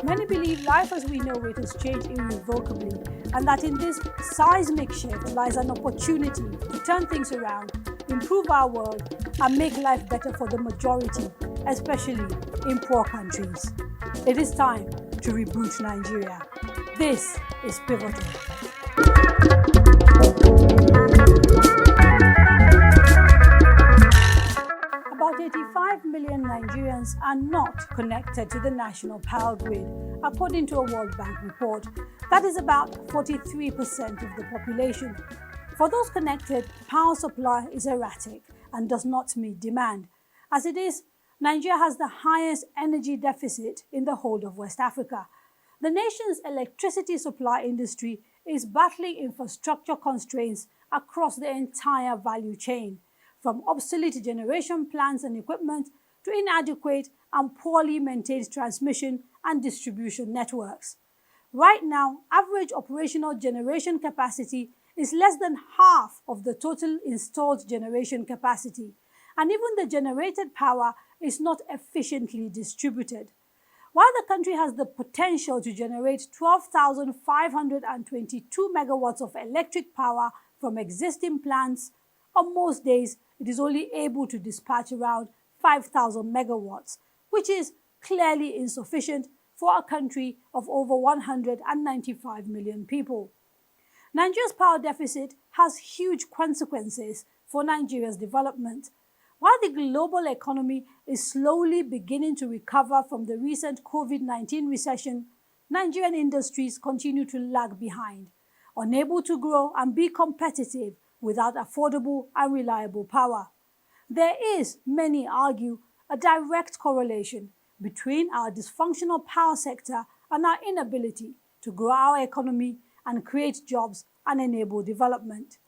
Many believe life as we know it has changed irrevocably, and that in this seismic shift lies an opportunity to turn things around, improve our world, and make life better for the majority, especially in poor countries. It is time to reboot Nigeria. This is Pivotal. About 85 million Nigerians are not connected to the national power grid, according to a World Bank report. That is about 43% of the population. For those connected, power supply is erratic and does not meet demand. As it is, Nigeria has the highest energy deficit in the whole of West Africa. The nation's electricity supply industry is battling infrastructure constraints across the entire value chain, from obsolete generation plants and equipment to inadequate and poorly maintained transmission and distribution networks. Right now, average operational generation capacity is less than half of the total installed generation capacity, and even the generated power is not efficiently distributed. While the country has the potential to generate 12,522 megawatts of electric power from existing plants, on most days it is only able to dispatch around 5,000 megawatts, which is clearly insufficient for a country of over 195 million people. Nigeria's power deficit has huge consequences for Nigeria's development. While the global economy is slowly beginning to recover from the recent COVID-19 recession, Nigerian industries continue to lag behind, unable to grow and be competitive without affordable and reliable power. There is, many argue, a direct correlation between our dysfunctional power sector and our inability to grow our economy and create jobs and enable development.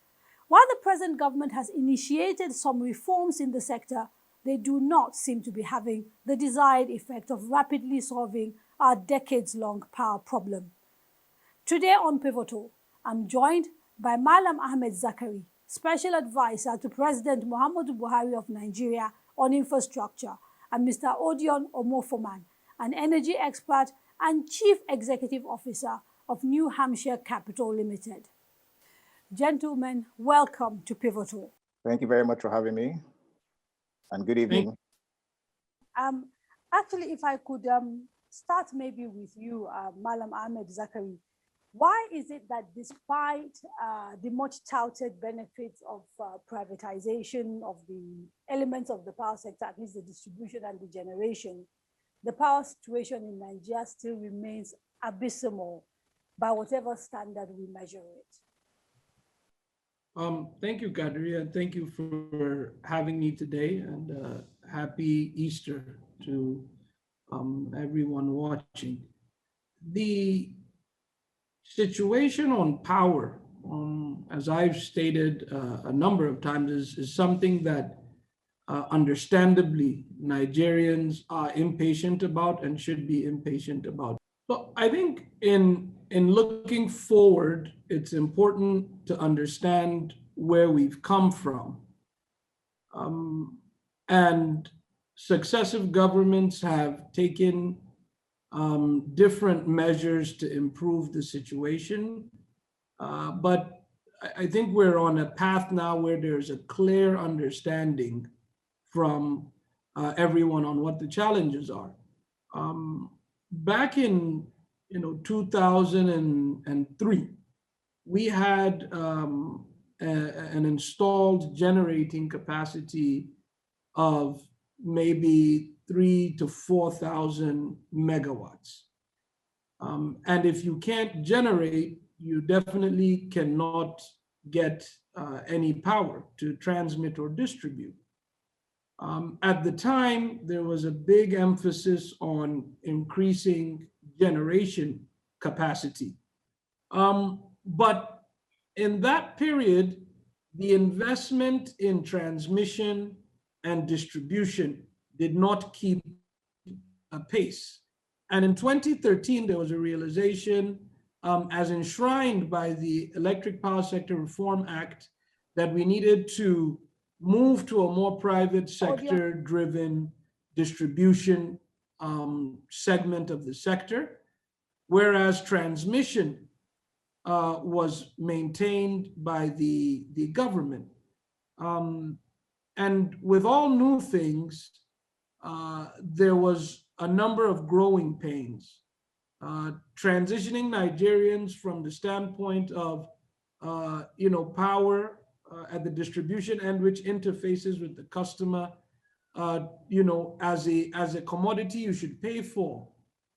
While the present government has initiated some reforms in the sector, they do not seem to be having the desired effect of rapidly solving our decades-long power problem. Today on Pivotal, I'm joined by Malam Ahmed Zakari, Special Advisor to President Muhammadu Buhari of Nigeria on infrastructure, and Mr. Odion Omofoman, an energy expert and Chief Executive Officer of New Hampshire Capital Limited. Gentlemen, welcome to Pivotal. Thank you very much for having me, and good evening. Actually, if I could start maybe with you, Malam Ahmed Zakari. Why is it that despite the much touted benefits of privatization of the elements of the power sector, at least the distribution and the generation, the power situation in Nigeria still remains abysmal by whatever standard we measure it? Thank you, Kadri, and thank you for having me today, and happy Easter to everyone watching. The situation on power, as I've stated a number of times, is something that understandably Nigerians are impatient about and should be impatient about. So I think in looking forward, it's important to understand where we've come from. And successive governments have taken different measures to improve the situation. But I think we're on a path now where there's a clear understanding from everyone on what the challenges are. Back in 2003, we had an installed generating capacity of maybe 3,000 to 4,000 megawatts. And if you can't generate, you definitely cannot get any power to transmit or distribute. At the time, there was a big emphasis on increasing generation capacity. But in that period, the investment in transmission and distribution did not keep pace. And in 2013, there was a realization, as enshrined by the Electric Power Sector Reform Act, that we needed to move to a more private sector-driven distribution segment of the sector, whereas transmission was maintained by the government. And with all new things, there was a number of growing pains. Transitioning Nigerians from the standpoint of power at the distribution end, which interfaces with the customer, as a commodity you should pay for,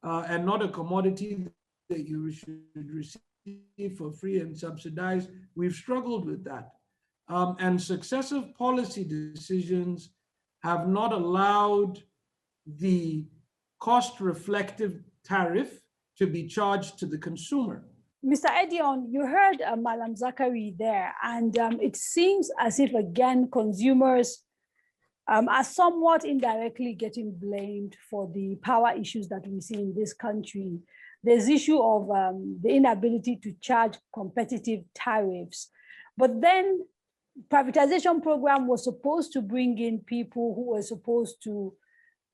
and not a commodity that you should receive for free and subsidized. We've struggled with that. And successive policy decisions have not allowed the cost-reflective tariff to be charged to the consumer. Mr. Edion, you heard Malam Zachary there, and it seems as if, again, consumers are somewhat indirectly getting blamed for the power issues that we see in this country. There's issue of the inability to charge competitive tariffs. But then privatization program was supposed to bring in people who were supposed to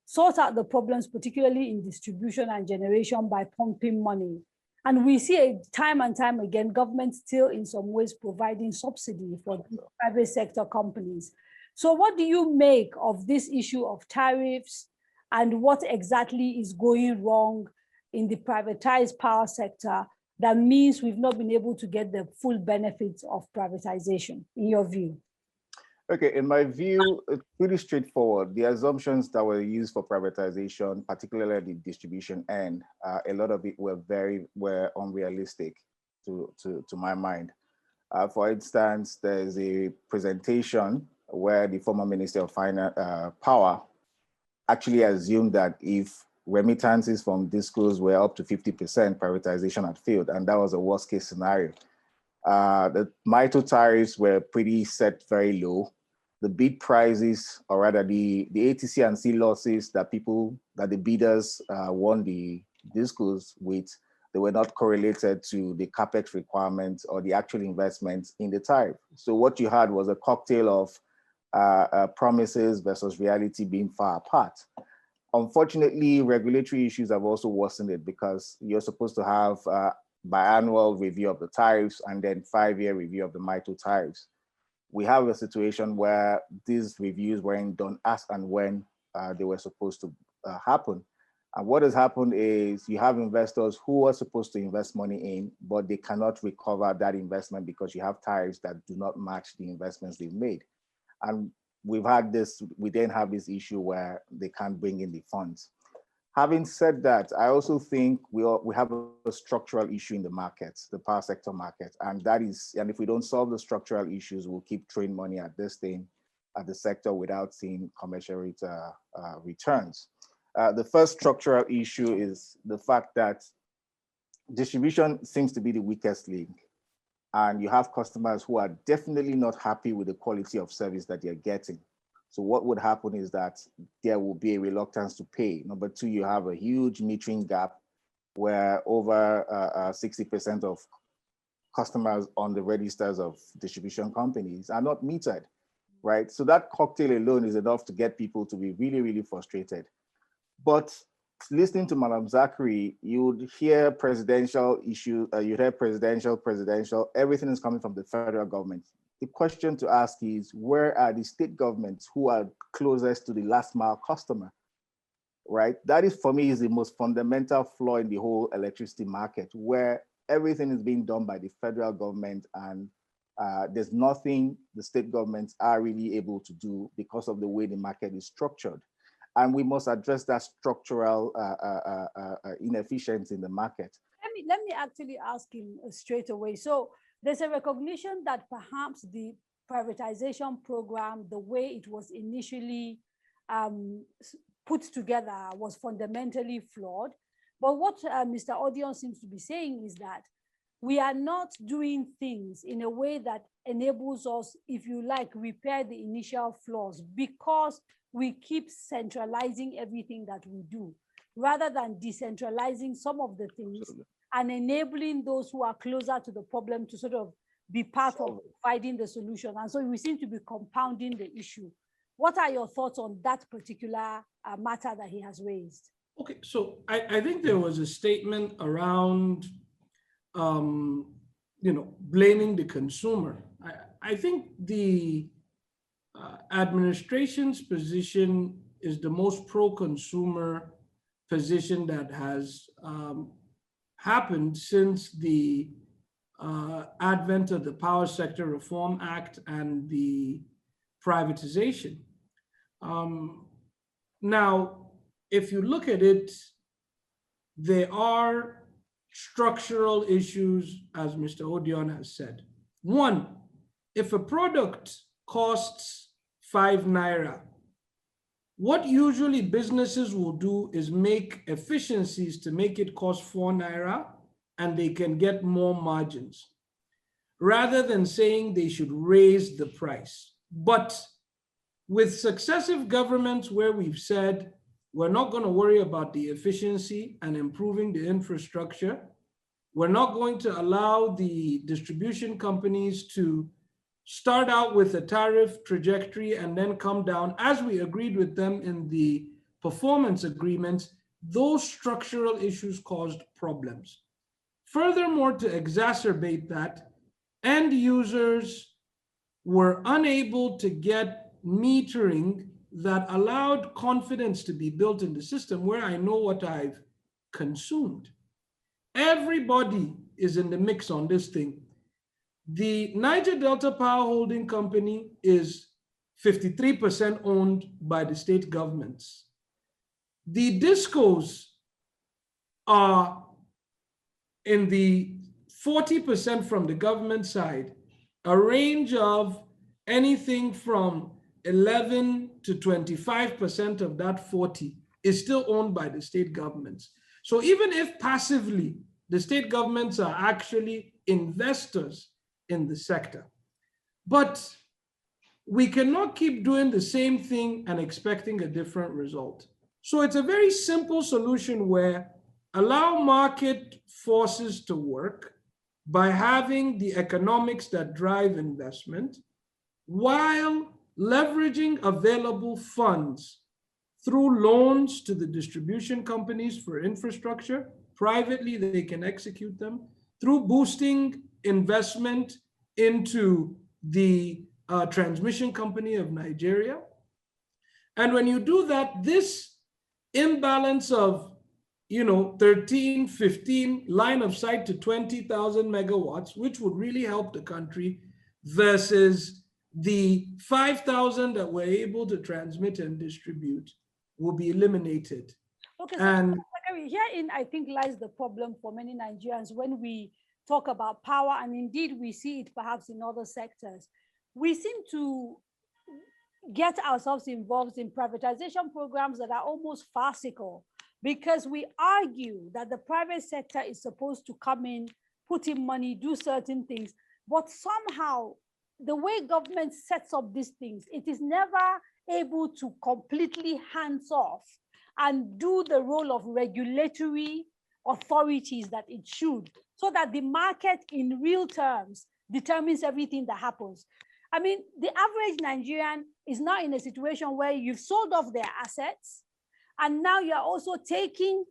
sort out the problems, particularly in distribution and generation, by pumping money. And we see time and time again, government still in some ways providing subsidy for private sector companies. So what do you make of this issue of tariffs, and what exactly is going wrong in the privatized power sector that means we've not been able to get the full benefits of privatization, in your view? Okay, in my view, it's pretty straightforward. The assumptions that were used for privatization, particularly the distribution end, a lot of it were unrealistic to my mind. For instance, there's a presentation where the former Minister of Power actually assumed that if remittances from discos were up to 50%, privatization had failed, and that was a worst case scenario. The MITO tariffs were pretty set very low. The bid prices, or rather the ATC and C losses that the bidders won the discos with, they were not correlated to the capex requirements or the actual investments in the tariff. So what you had was a cocktail of promises versus reality being far apart. Unfortunately, regulatory issues have also worsened it, because you're supposed to have biannual review of the tariffs and then 5-year review of the MITO tariffs. We have a situation where these reviews weren't done as and when they were supposed to happen. And what has happened is you have investors who are supposed to invest money in, but they cannot recover that investment because you have tariffs that do not match the investments they've made. And we then have this issue where they can't bring in the funds. Having said that, I also think we have a structural issue in the markets, the power sector market, and if we don't solve the structural issues, we'll keep throwing money at this thing, at the sector, without seeing commensurate returns. The first structural issue is the fact that distribution seems to be the weakest link, and you have customers who are definitely not happy with the quality of service that they're getting. So what would happen is that there will be a reluctance to pay. Number two, you have a huge metering gap where over 60% of customers on the registers of distribution companies are not metered, right? So that cocktail alone is enough to get people to be really, really frustrated. But listening to Madam Zachary, you would hear presidential issues, you hear presidential, everything is coming from the federal government. The question to ask is, where are the state governments who are closest to the last mile customer, right? That is, for me, is the most fundamental flaw in the whole electricity market, where everything is being done by the federal government, and there's nothing the state governments are really able to do because of the way the market is structured. And we must address that structural inefficiency in the market. Let me actually ask him straight away. So there's a recognition that perhaps the privatization program, the way it was initially put together, was fundamentally flawed. But what Mr. Odion seems to be saying is that we are not doing things in a way that enables us, if you like, repair the initial flaws, because we keep centralizing everything that we do, rather than decentralizing some of the things. Absolutely. And enabling those who are closer to the problem to sort of be part of finding the solution. And so we seem to be compounding the issue. What are your thoughts on that particular matter that he has raised? Okay, so I think there was a statement around, blaming the consumer. I think the administration's position is the most pro-consumer position that has happened since the advent of the Power Sector Reform Act and the privatization. Now, if you look at it, there are structural issues, as Mr. Odion has said. One, if a product costs 5 naira, what usually businesses will do is make efficiencies to make it cost 4 naira, and they can get more margins, rather than saying they should raise the price. But with successive governments where we've said, we're not going to worry about the efficiency and improving the infrastructure, we're not going to allow the distribution companies to start out with a tariff trajectory and then come down, as we agreed with them in the performance agreements, those structural issues caused problems. Furthermore, to exacerbate that, end users were unable to get metering that allowed confidence to be built in the system, where I know what I've consumed. Everybody is in the mix on this thing. The Niger Delta Power Holding Company is 53% owned by the state governments. The discos are in the 40% from the government side, a range of anything from 11 to 25% of that 40 is still owned by the state governments. So even if passively, the state governments are actually investors in the sector. But we cannot keep doing the same thing and expecting a different result. So it's a very simple solution where allow market forces to work by having the economics that drive investment, while leveraging available funds through loans to the distribution companies for infrastructure. Privately, they can execute them through boosting investment into the transmission company of Nigeria. And when you do that, this imbalance of 13, 15 line of sight to 20,000 megawatts, which would really help the country, versus the 5,000 that we're able to transmit and distribute, will be eliminated. Okay, so herein I think lies the problem for many Nigerians when we talk about power, and indeed we see it perhaps in other sectors. We seem to get ourselves involved in privatization programs that are almost farcical, because we argue that the private sector is supposed to come in, put in money, do certain things, but somehow the way government sets up these things, it is never able to completely hands off and do the role of regulatory authorities that it should, so that the market in real terms determines everything that happens. I mean, the average Nigerian is now in a situation where you've sold off their assets, and now you're also taking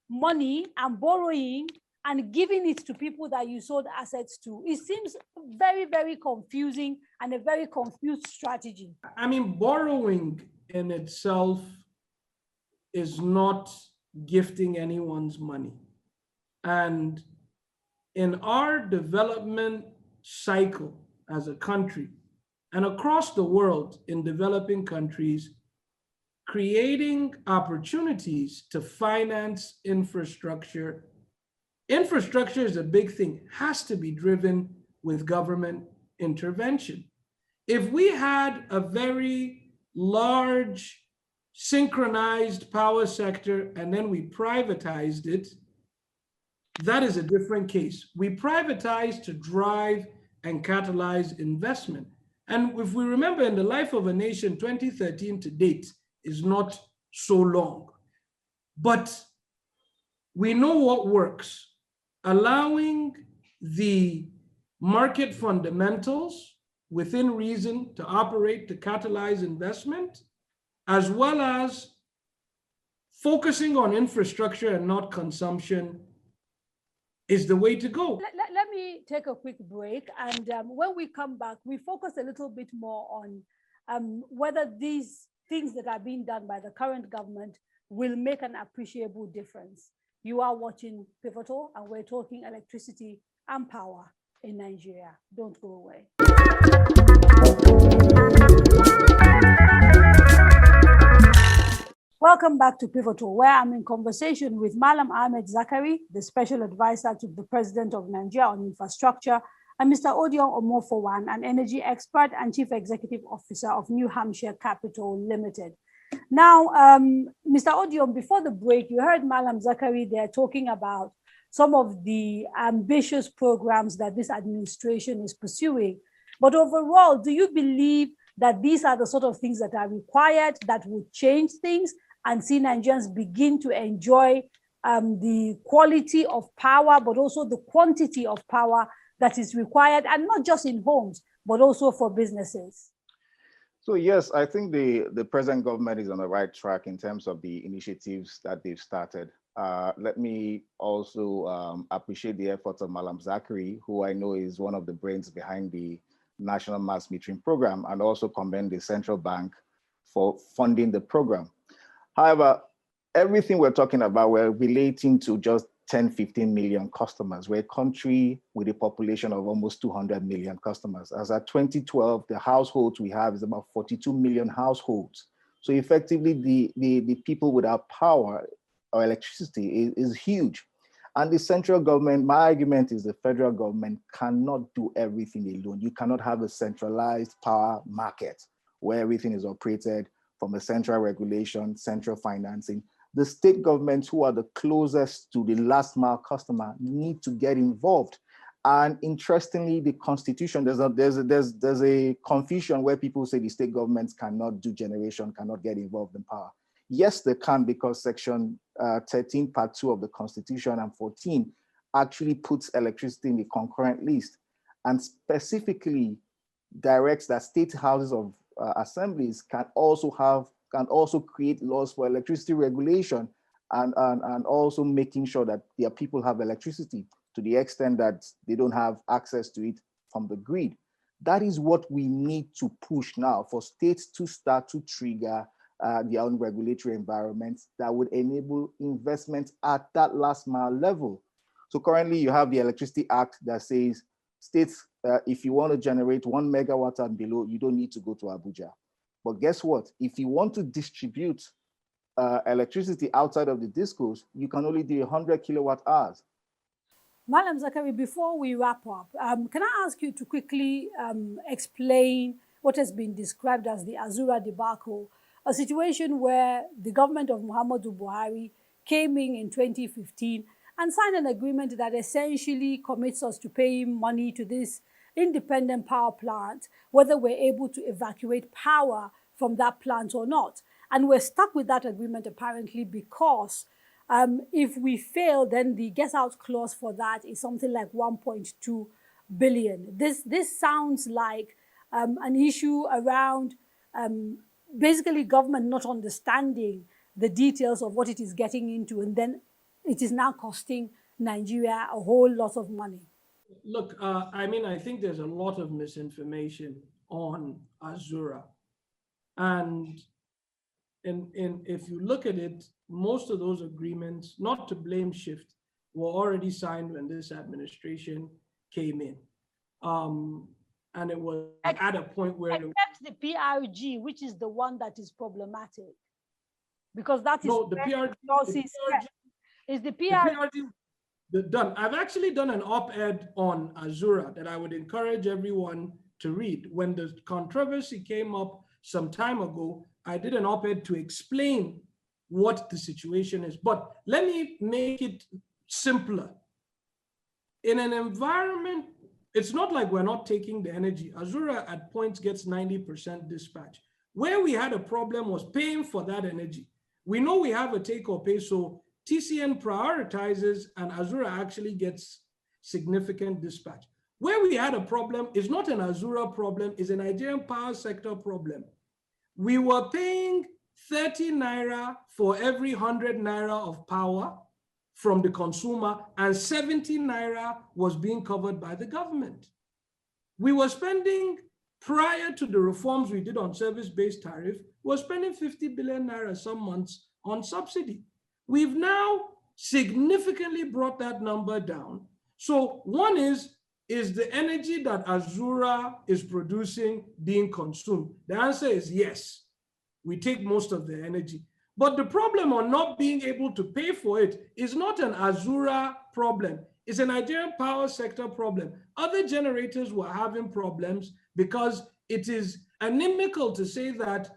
money and borrowing and giving it to people that you sold assets to. It seems very, very confusing and a very confused strategy. I mean, borrowing in itself is not gifting anyone's money. And in our development cycle as a country and across the world in developing countries, creating opportunities to finance infrastructure. Infrastructure is a big thing, has to be driven with government intervention. If we had a very large synchronized power sector and then we privatized it, that is a different case. We privatized to drive and catalyze investment. And if we remember, in the life of a nation, 2013 to date is not so long. But we know what works. Allowing the market fundamentals within reason to operate, to catalyze investment, as well as focusing on infrastructure and not consumption is the way to go. Let me take a quick break. And when we come back, we focus a little bit more on whether these things that are being done by the current government will make an appreciable difference. You are watching Pivotal, and we're talking electricity and power in Nigeria. Don't go away. Welcome back to Pivotal, where I'm in conversation with Malam Ahmed Zakari, the Special Advisor to the President of Nigeria on Infrastructure, and Mr. Odion Omofowan, an energy expert and Chief Executive Officer of New Hampshire Capital Limited. Now, Mr. Odion, before the break, you heard Malam Zakari there talking about some of the ambitious programs that this administration is pursuing. But overall, do you believe that these are the sort of things that are required, that would change things and see Nigerians begin to enjoy the quality of power, but also the quantity of power that is required, and not just in homes, but also for businesses? So yes, I think the present government is on the right track in terms of the initiatives that they've started. Let me also appreciate the efforts of Malam Zakari, who I know is one of the brains behind the National Mass Metering Program, and also commend the central bank for funding the program. However, everything we're talking about, we're relating to just 10, 15 million customers. We're a country with a population of almost 200 million customers. As at 2012, the households we have is about 42 million households. So effectively, the people without power or electricity is huge. And the central government, my argument is the federal government cannot do everything alone. You cannot have a centralized power market where everything is operated from a central regulation, central financing. The state governments, who are the closest to the last mile customer, need to get involved. And interestingly, the Constitution, there's a confusion where people say the state governments cannot do generation, cannot get involved in power. Yes, they can, because Section 13, Part 2 of the Constitution and 14 actually puts electricity in the concurrent list, and specifically directs that state houses of assemblies can also create laws for electricity regulation and also making sure that their people have electricity to the extent that they don't have access to it from the grid. That is what we need to push now, for states to start to trigger their own regulatory environments that would enable investment at that last mile level. So currently you have the Electricity Act that says states, if you want to generate 1 megawatt and below, you don't need to go to Abuja. But guess what? If you want to distribute electricity outside of the discos, you can only do 100 kilowatt hours. Malam Zakari, before we wrap up, can I ask you to quickly explain what has been described as the Azura Debacle, a situation where the government of Muhammadu Buhari came in 2015 and signed an agreement that essentially commits us to paying money to this independent power plant, whether we're able to evacuate power from that plant or not. And we're stuck with that agreement apparently because if we fail, then the get out clause for that is something like 1.2 billion. This sounds like an issue around basically government not understanding the details of what it is getting into, and then it is now costing Nigeria a whole lot of money. Look, I think there's a lot of misinformation on Azura. And if you look at it, most of those agreements, not to blame Shift, were already signed when this administration came in. And it was at a point where— Except the PRG, which is the one that is problematic. Because that is— No, the PRG is the PRG done. I've actually done an op-ed on Azura that I would encourage everyone to read. When the controversy came up some time ago, I did an op-ed to explain what the situation is. But let me make it simpler. In an environment, it's not like we're not taking the energy. Azura at points gets 90% dispatch. Where we had a problem was paying for that energy. We know we have a take or pay, so TCN prioritizes and Azura actually gets significant dispatch. Where we had a problem is not an Azura problem, it's a Nigerian power sector problem. We were paying 30 naira for every 100 naira of power from the consumer, and 70 naira was being covered by the government. We were spending, prior to the reforms we did on service-based tariff, we were spending 50 billion naira some months on subsidy. We've now significantly brought that number down. So one is the energy that Azura is producing being consumed? The answer is yes. We take most of the energy. But the problem on not being able to pay for it is not an Azura problem. It's a Nigerian power sector problem. Other generators were having problems because it is inimical to say that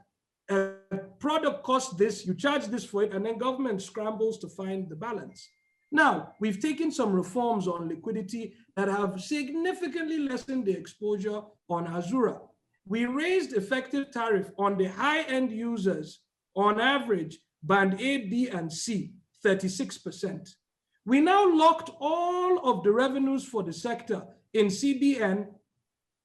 a product costs this, you charge this for it, and then government scrambles to find the balance. Now, we've taken some reforms on liquidity that have significantly lessened the exposure on Azura. We raised effective tariff on the high-end users, on average, band A, B, and C, 36%. We now locked all of the revenues for the sector in CBN,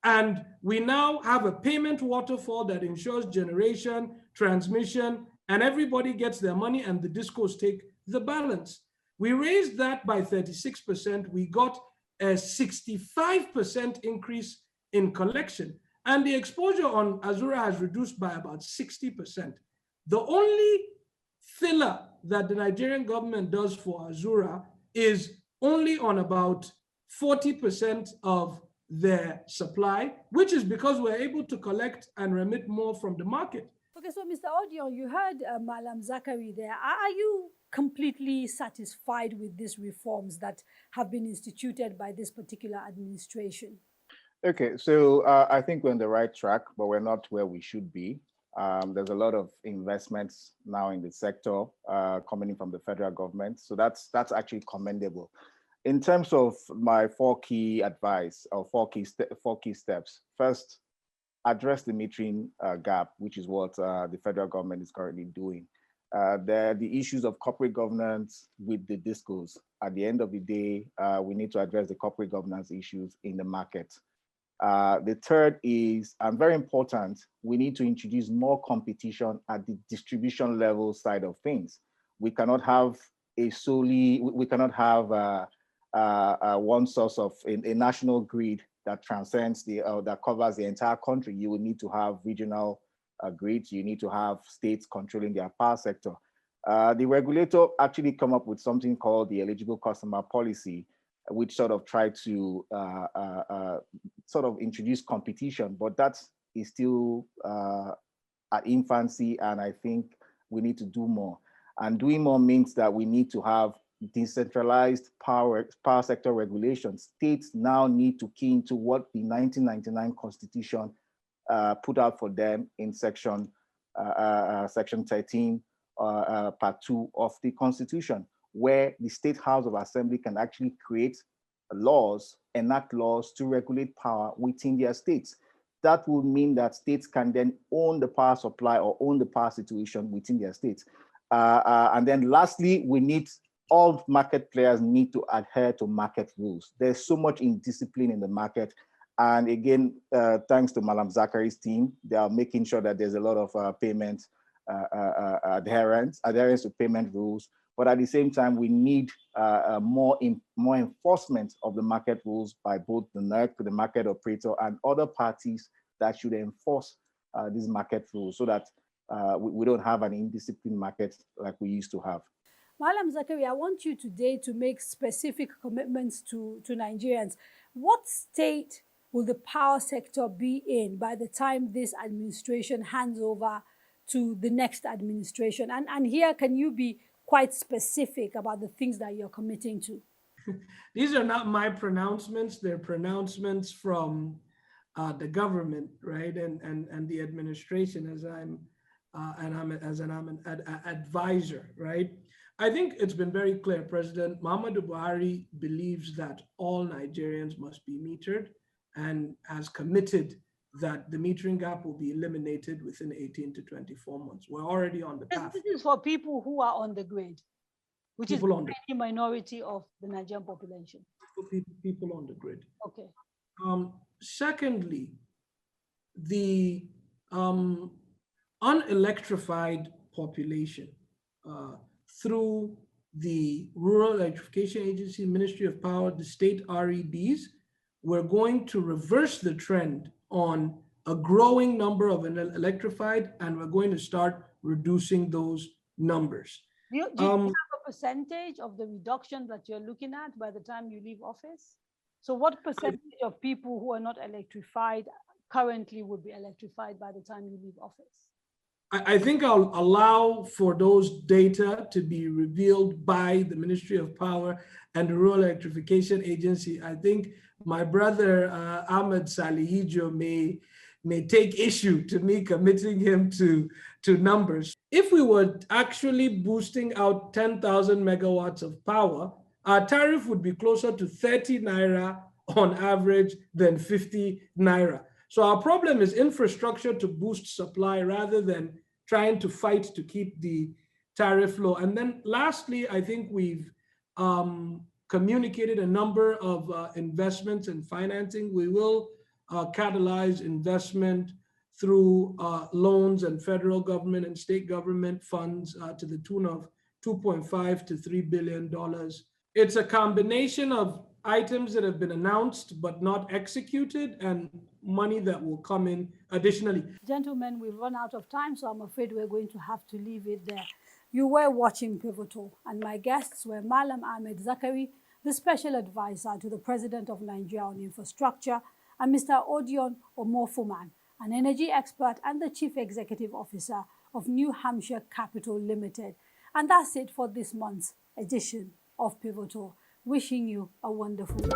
and we now have a payment waterfall that ensures generation, transmission, and everybody gets their money and the discos take the balance. We raised that by 36%. We got a 65% increase in collection, and the exposure on Azura has reduced by about 60%. The only filler that the Nigerian government does for Azura is only on about 40% of their supply, which is because we're able to collect and remit more from the market. Okay, so Mr. Odion, you heard Malam Zakari there. Are you completely satisfied with these reforms that have been instituted by this particular administration? Okay, so I think we're on the right track, but we're not where we should be. There's a lot of investments now in the sector coming in from the federal government. So that's actually commendable. In terms of my four key advice or four key steps, first, address the metering gap, which is what the federal government is currently doing. The issues of corporate governance with the discos. At the end of the day, we need to address the corporate governance issues in the market. The third is, and very important, we need to introduce more competition at the distribution level side of things. We cannot have one source of a national grid that transcends that covers the entire country. You will need to have regional grids. You need to have states controlling their power sector. The regulator actually come up with something called the eligible customer policy, which sort of try to sort of introduce competition, but that is still at infancy, and I think we need to do more. And doing more means that we need to have decentralized power sector regulations. States now need to key into what the 1999 Constitution put out for them in section 13, part 2 of the Constitution, where the State House of Assembly can actually create laws, enact laws to regulate power within their states. That would mean that states can then own the power supply or own the power situation within their states. And then lastly, all market players need to adhere to market rules. There's so much indiscipline in the market. And again, thanks to Malam Zakari's team, they are making sure that there's a lot of payment adherence to payment rules. But at the same time, we need more enforcement of the market rules by both the NERC, the market operator, and other parties that should enforce these market rules so that we don't have an indisciplined market like we used to have. Malam Zakari, I want you today to make specific commitments to Nigerians. What state will the power sector be in by the time this administration hands over to the next administration? And here, can you be quite specific about the things that you're committing to? These are not my pronouncements. They're pronouncements from the government, right? And the administration, as I'm and I'm an advisor, right? I think it's been very clear. President Muhammadu Buhari believes that all Nigerians must be metered and has committed that the metering gap will be eliminated within 18 to 24 months. We're already on the path. This is for people who are on the grid, which is the minority of the Nigerian population. People on the grid. Okay. Secondly, the unelectrified population through the Rural Electrification Agency, Ministry of Power, the state REDs, we're going to reverse the trend on a growing number of electrified, and we're going to start reducing those numbers. Do you have a percentage of the reduction that you're looking at by the time you leave office? So what percentage of people who are not electrified currently would be electrified by the time you leave office? I think I'll allow for those data to be revealed by the Ministry of Power and the Rural Electrification Agency. I think my brother Ahmed Salihijo may take issue to me committing him to numbers. If we were actually boosting out 10,000 megawatts of power, our tariff would be closer to 30 naira on average than 50 naira. So our problem is infrastructure to boost supply rather than trying to fight to keep the tariff low. And then lastly, I think we've communicated a number of investments and financing. We will catalyze investment through loans and federal government and state government funds to the tune of $2.5 to $3 billion. It's a combination of items that have been announced but not executed and money that will come in additionally. Gentlemen, we've run out of time, so I'm afraid we're going to have to leave it there. You were watching Pivotal, and my guests were Malam Ahmed Zakari, the Special Advisor to the President of Nigeria on Infrastructure, and Mr. Odion Omofuman, an energy expert and the Chief Executive Officer of New Hampshire Capital Limited. And that's it for this month's edition of Pivotal. Wishing you a wonderful day.